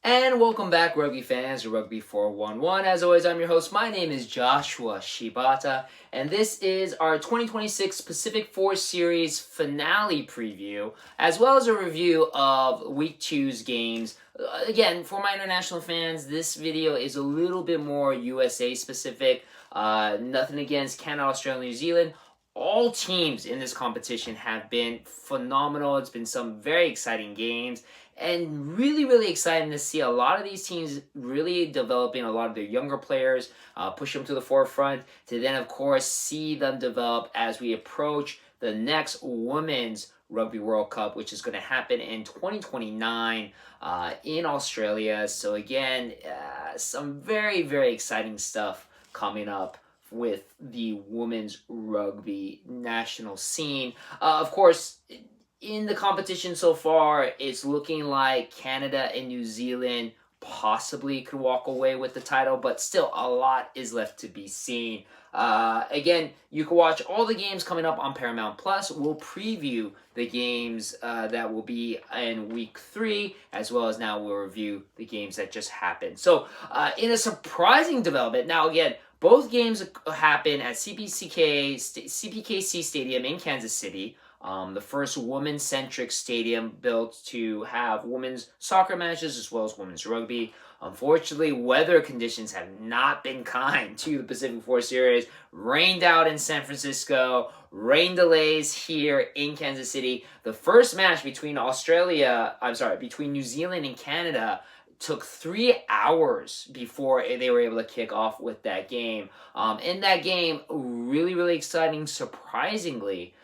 And welcome back, rugby fans, to Rugby411. As always, I'm your host. My name is Joshua Shibata, and this is our 2026 Pacific Force Series finale preview, as well as a review of Week 2's games. Again, for my international fans, this video is a little bit more USA specific. Nothing against Canada, Australia, New Zealand. All teams in this competition have been phenomenal. It's been some very exciting games. And really exciting to see a lot of these teams really developing a lot of their younger players, push them to the forefront, to then, of course, see them develop as we approach the next Women's Rugby World Cup, which is going to happen in 2029 in Australia. So, again, some very exciting stuff coming up with the women's rugby national scene. Of course, in the competition so far, it's looking like Canada and New Zealand possibly could walk away with the title, but still a lot is left to be seen. Again, you can watch all the games coming up on Paramount Plus. We'll preview the games that will be in Week 3, as well as now we'll review the games that just happened. So, in a surprising development, now again, both games happen at CPKC Stadium in Kansas City. The first women-centric stadium built to have women's soccer matches as well as women's rugby. Unfortunately, weather conditions have not been kind to the Pacific Force Series. Rained out in San Francisco, rain delays here in Kansas City. The first match between New Zealand and Canada took 3 hours before they were able to kick off with that game. In that game, really exciting, surprisingly.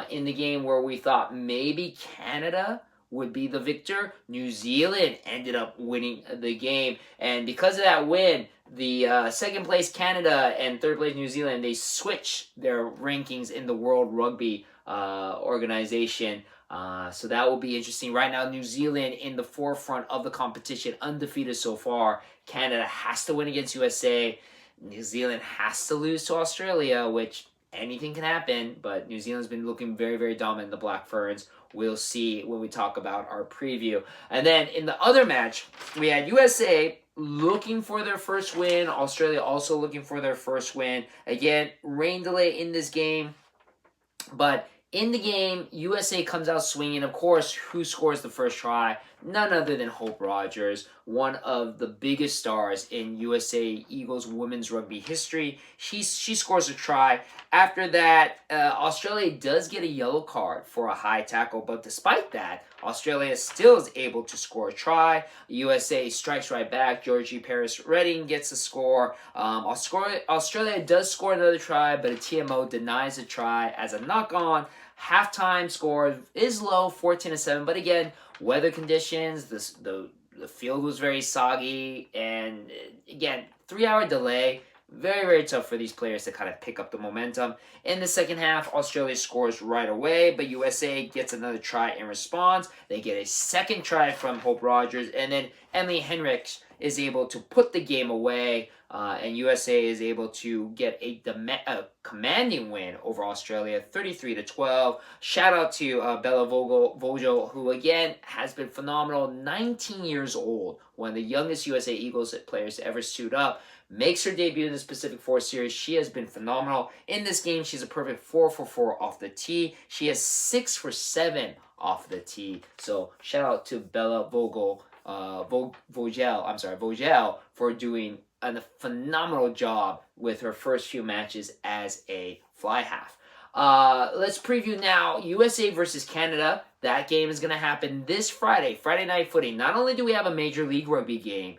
In the game where we thought maybe Canada would be the victor, New Zealand ended up winning the game. And because of that win, the second place Canada and third place New Zealand, they switched their rankings in the World Rugby organization. So that will be interesting. Right now, New Zealand in the forefront of the competition, undefeated so far. Canada has to win against USA. New Zealand has to lose to Australia, which anything can happen, but New Zealand's been looking very dominant in the Black Ferns. We'll see when we talk about our preview. And then in the other match, we had USA looking for their first win. Australia also looking for their first win. Again, rain delay in this game, but in the game, USA comes out swinging. Of course, who scores the first try? None other than Hope Rogers, one of the biggest stars in USA Eagles women's rugby history. She scores a try. After that, Australia does get a yellow card for a high tackle, but despite that, Australia still is able to score a try. USA strikes right back. Georgie Paris-Redding gets the score. Australia does score another try, but a TMO denies the try as a knock-on. Halftime score is low, 14-7, but again, weather conditions, the field was very soggy, and again, 3-hour delay. Very tough for these players to kind of pick up the momentum. In the second half, Australia scores right away, but USA gets another try in response. They get a second try from Hope Rogers, and then Emily Henricks is able to put the game away, and USA is able to get a commanding win over Australia, 33-12. Shout out to Bella Vogel, who again has been phenomenal, 19 years old, one of the youngest USA Eagles players to ever suit up. Makes her debut in this Pacific Force Series. She has been phenomenal. In this game, she's a perfect 4 for 4 off the tee. She has 6 for 7 off the tee. So shout out to Bella Vogel for doing a phenomenal job with her first few matches as a fly half. Let's preview now USA versus Canada. That game is going to happen this Friday Night Footy. Not only do we have a Major League Rugby game,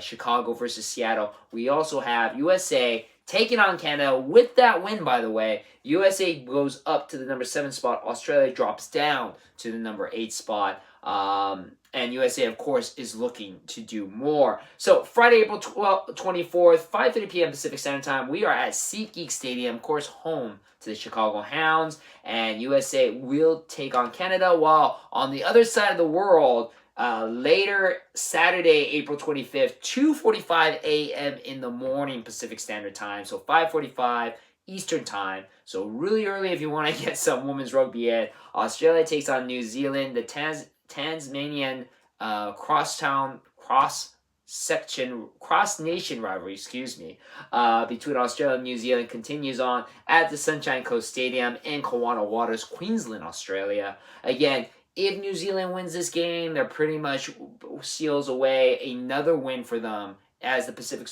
Chicago versus Seattle, we also have USA taking on Canada. With that win, by the way, USA goes up to the number 7 spot. Australia drops down to the number 8 spot. And USA, of course, is looking to do more. So, Friday, April 24th, 5:30 p.m. Pacific Standard Time, we are at SeatGeek Stadium, of course, home to the Chicago Hounds. And USA will take on Canada, while on the other side of the world, later Saturday, April 25th, 2:45 a.m. in the morning Pacific Standard Time. So, 5:45 Eastern Time. So, really early if you want to get some women's rugby in. Australia takes on New Zealand. The Tasmanian crosstown cross-nation rivalry, between Australia and New Zealand continues on at the Sunshine Coast Stadium in Kawana Waters, Queensland, Australia. Again, if New Zealand wins this game, they're pretty much seals away another win for them as the Pacific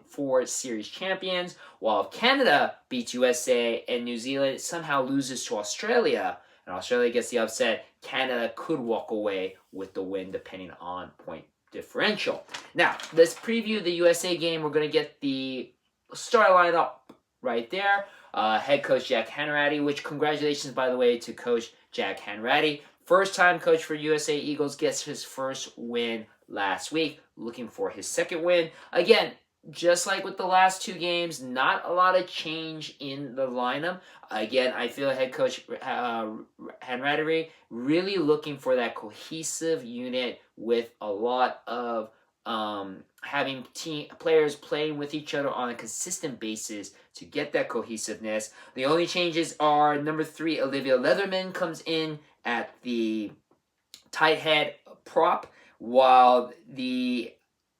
Four Series champions, while if Canada beats USA and New Zealand somehow loses to Australia, and Australia gets the upset, Canada could walk away with the win depending on point differential. Now, let's preview the USA game. We're going to get the start lineup right there. Head coach Jack Hanratty, which congratulations, by the way, to Coach Jack Hanratty. First-time coach for USA Eagles, gets his first win last week. Looking for his second win. Again, just like with the last two games, not a lot of change in the lineup. Again, I feel head coach Hanratty really looking for that cohesive unit with a lot of having players playing with each other on a consistent basis to get that cohesiveness. The only changes are number 3, Olivia Leatherman comes in at the tight head prop, while the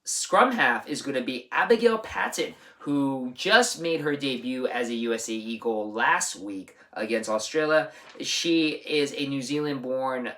scrum half is going to be Abigail Patton, who just made her debut as a USA Eagle last week against Australia. She is a New Zealand-born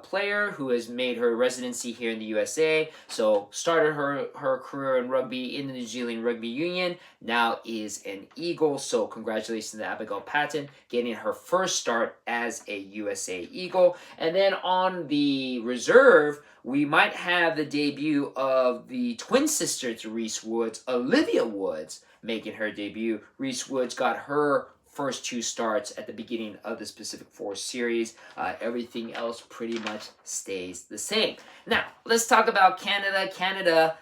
player who has made her residency here in the USA. So started her career in rugby in the New Zealand Rugby Union. Now is an Eagle. So congratulations to Abigail Patton getting her first start as a USA Eagle. And then on the reserve, we might have the debut of the twin sister to Reese Woods, Olivia Woods, making her debut. Reese Woods got her first 2 starts at the beginning of this Pacific Four Series. Everything else pretty much stays the same. Now, let's talk about Canada. Canada,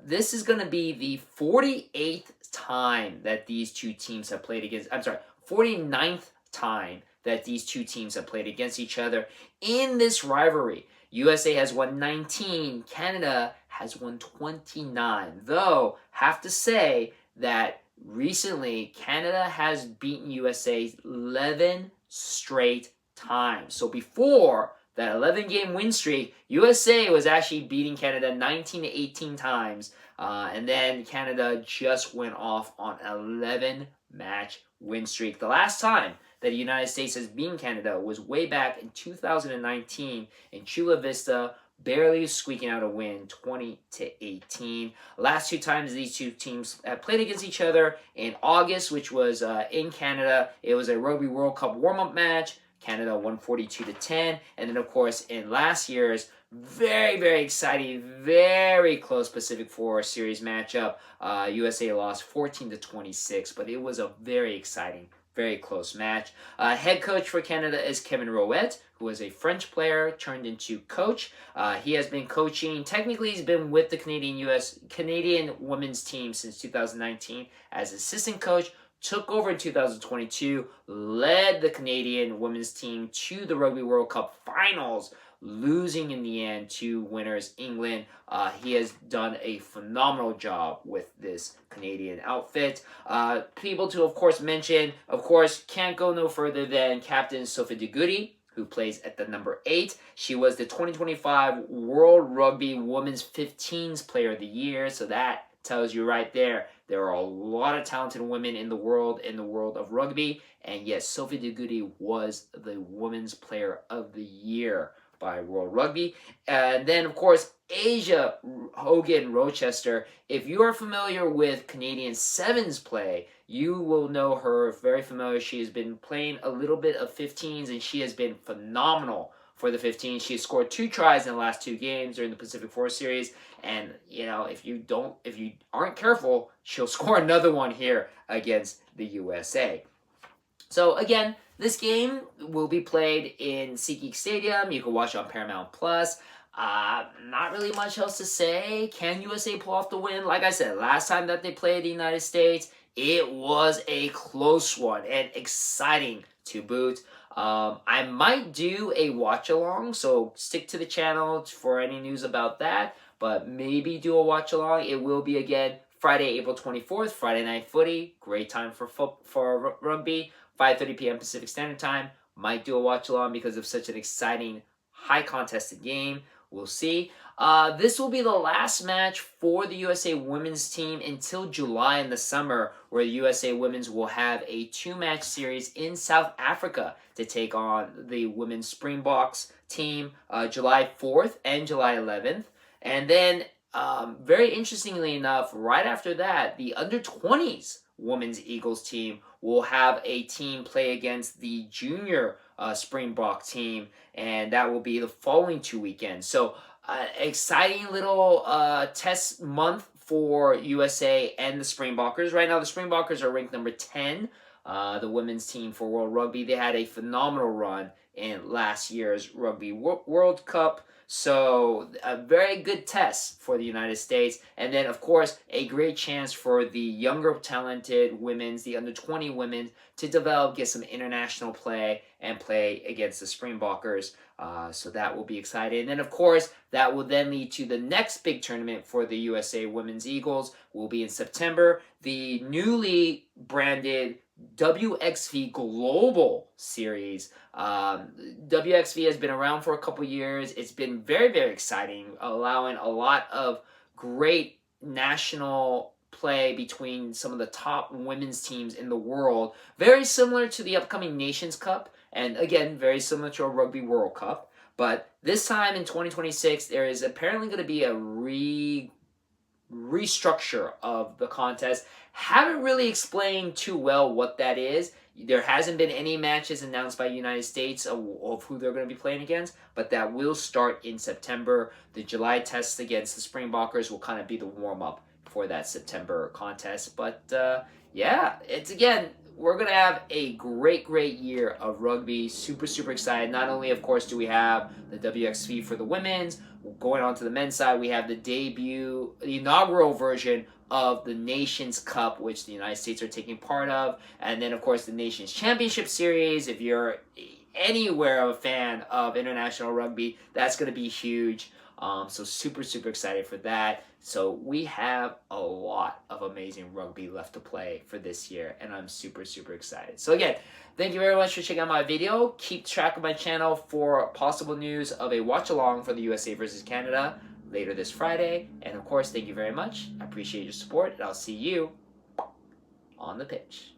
this is going to be the 48th time that these two teams have played against, 49th time that these two teams have played against each other in this rivalry. USA has won 19, Canada has won 29. Though, have to say that recently, Canada has beaten USA 11 straight times. So before that 11-game win streak, USA was actually beating Canada 19 to 18 times. And then Canada just went off on an 11-match win streak. The last time that the United States has beaten Canada was way back in 2019 in Chula Vista, barely squeaking out a win, 20 to 18. Last 2 times these two teams have played against each other in August, which was in Canada. It was a Rugby World Cup warm-up match. Canada won 42 to 10. And then, of course, in last year's very, very exciting, very close Pacific Four Series matchup, USA lost 14 to 26, but it was a very exciting, very close match. Head coach for Canada is Kevin Rouet, who is a French player turned into coach. He has been coaching. Technically, he's been with the Canadian women's team since 2019 as assistant coach. Took over in 2022, led the Canadian women's team to the Rugby World Cup finals, losing in the end to winners England. He has done a phenomenal job with this Canadian outfit. People to, of course, mention, of course, can't go no further than Captain Sophie de Goody, who plays at the number 8. She was the 2025 World Rugby Women's 15s Player of the Year, so that tells you right there are a lot of talented women in the world of rugby, and yes, Sophie de Goody was the Women's Player of the Year by World Rugby. And then, of course, Asia Hogan Rochester. If you are familiar with Canadian Sevens play, you will know her very familiar. She has been playing a little bit of 15s, and she has been phenomenal for the 15. She has scored 2 tries in the last 2 games during the Pacific Four Series. And, you know, if you aren't careful, she'll score another one here against the USA. So, again, this game will be played in SeatGeek Stadium. You can watch it on Paramount Plus. Not really much else to say. Can USA pull off the win? Like I said, last time that they played the United States, it was a close one and exciting to boot. I might do a watch-along, so stick to the channel for any news about that, but maybe do a watch-along. It will be, again, Friday, April 24th, Friday Night Footy. Great time for rugby, 5:30 p.m. Pacific Standard Time. Might do a watch-along because of such an exciting, high-contested game. we'll see. This will be the last match for the USA women's team until July in the summer, where the USA women's will have a 2-match series in South Africa to take on the women's Springboks team July 4th and July 11th. And then, very interestingly enough, right after that, the under-20s women's Eagles team will have a team play against the junior Springbok team, and that will be the following 2 weekends. So, exciting little test month for USA and the Springbokkers. Right now, the Springbokkers are ranked number 10. The women's team for World Rugby. They had a phenomenal run in last year's Rugby World Cup. So, a very good test for the United States. And then, of course, a great chance for the younger, talented women's, the under-20 women, to develop, get some international play, and play against the Springbokkers. So that will be exciting. And then, of course, that will then lead to the next big tournament for the USA Women's Eagles. Will be in September. The newly branded WXV Global Series. WXV has been around for a couple years. It's been very, very exciting, allowing a lot of great national play between some of the top women's teams in the world. Very similar to the upcoming Nations Cup, and again, very similar to a Rugby World Cup. But this time in 2026, there is apparently going to be a restructure of the contest. Haven't really explained too well what that is. There hasn't been any matches announced by the United States of who they're going to be playing against, but that will start in September. The July test against the Springbokkers will kind of be the warm-up for that September contest. But yeah, it's again, we're going to have a great, great year of rugby. Super, super excited. Not only, of course, do we have the WXV for the women's, going on to the men's side, we have the inaugural version of the Nations Cup, which the United States are taking part of. And then, of course, the Nations Championship Series. If you're anywhere a fan of international rugby, that's going to be huge. So super, super excited for that. So we have a lot of amazing rugby left to play for this year, and I'm super, super excited. So again, thank you very much for checking out my video. Keep track of my channel for possible news of a watch-along for the USA versus Canada later this Friday. And of course, thank you very much. I appreciate your support, and I'll see you on the pitch.